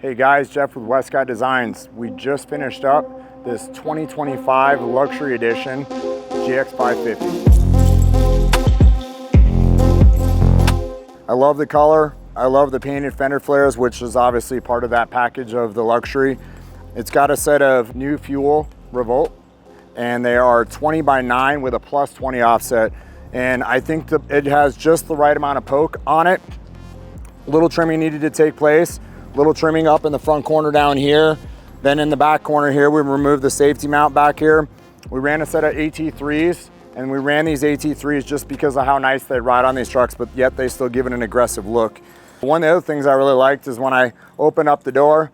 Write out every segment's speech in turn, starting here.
Hey guys, Jeff with Westcott Designs. We just finished up this 2025 luxury edition GX550. I love the color. I love the painted fender flares, which is obviously part of that package of the luxury. It's got a set of new fuel revolt, and they are 20x9 with a plus 20 offset. And I think it has just the right amount of poke on it. Little trimming needed to take place. Little trimming up in the front corner down here. Then in the back corner here, we removed the safety mount back here. We ran a set of AT3s, and we ran these AT3s just because of how nice they ride on these trucks, but yet they still give it an aggressive look. One of the other things I really liked is when I opened up the door,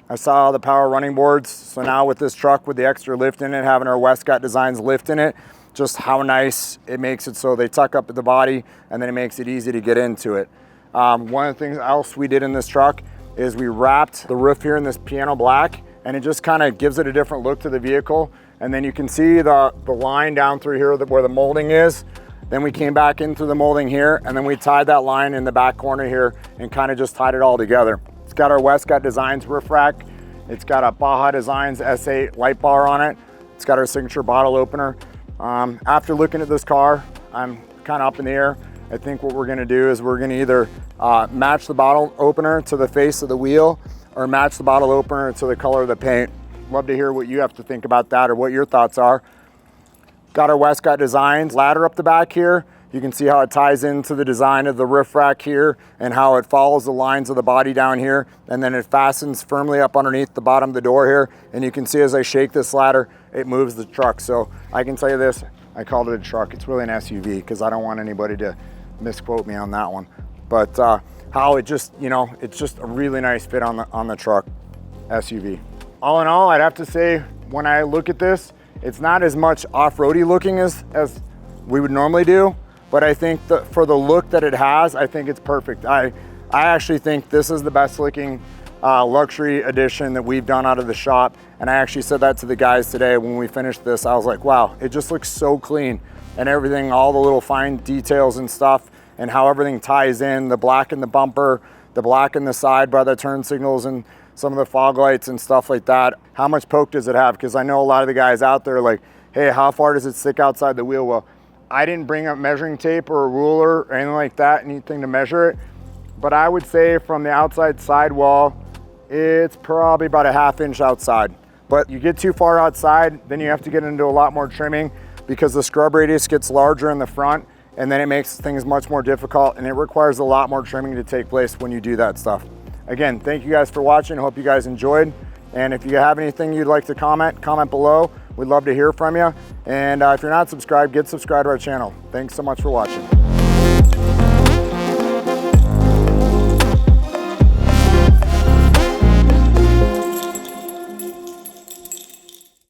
I saw the power running boards. So now with this truck with the extra lift in it, having our Westcott Designs lift in it, just how nice it makes it so they tuck up at the body, and then it makes it easy to get into it. One of the things else we did in this truck is we wrapped the roof here in this piano black, and it just kind of gives it a different look to the vehicle. And then you can see the line down through here where the molding is. Then we came back into the molding here, and then we tied that line in the back corner here and kind of just tied it all together. It's got our Westcott Designs roof rack. It's got a Baja Designs S8 light bar on it. It's got our signature bottle opener. After looking at this car, I'm kind of up in the air. I think what we're gonna do is we're gonna either match the bottle opener to the face of the wheel or match the bottle opener to the color of the paint. Love to hear what you have to think about that or what your thoughts are. Got our Westcott Designs ladder up the back here. You can see how it ties into the design of the roof rack here and how it follows the lines of the body down here, and then it fastens firmly up underneath the bottom of the door here. And you can see as I shake this ladder, it moves the truck. So I can tell you this, I called it a truck. It's really an SUV because I don't want anybody to misquote me on that one. But how it just, you know, it's just a really nice fit on the truck SUV. All in all, I'd have to say when I look at this, it's not as much off-roady looking as we would normally do, but I think that for the look that it has, I think it's perfect. I actually think this is the best looking luxury edition that we've done out of the shop. And I actually said that to the guys today when we finished this. I was like, wow, it just looks so clean, and everything, all the little fine details and stuff, and how everything ties in, the black in the bumper, the black in the side by the turn signals and some of the fog lights and stuff like that. How much poke does it have? Because I know a lot of the guys out there are like, hey, how far does it stick outside the wheel well? I didn't bring up measuring tape or a ruler or anything like that, anything to measure it. But I would say from the outside sidewall, it's probably about a ½ inch outside. But you get too far outside, then you have to get into a lot more trimming because the scrub radius gets larger in the front, and then it makes things much more difficult, and it requires a lot more trimming to take place when you do that stuff. Again, thank you guys for watching. Hope you guys enjoyed. And if you have anything you'd like to comment below. We'd love to hear from you. And if you're not subscribed, get subscribed to our channel. Thanks so much for watching.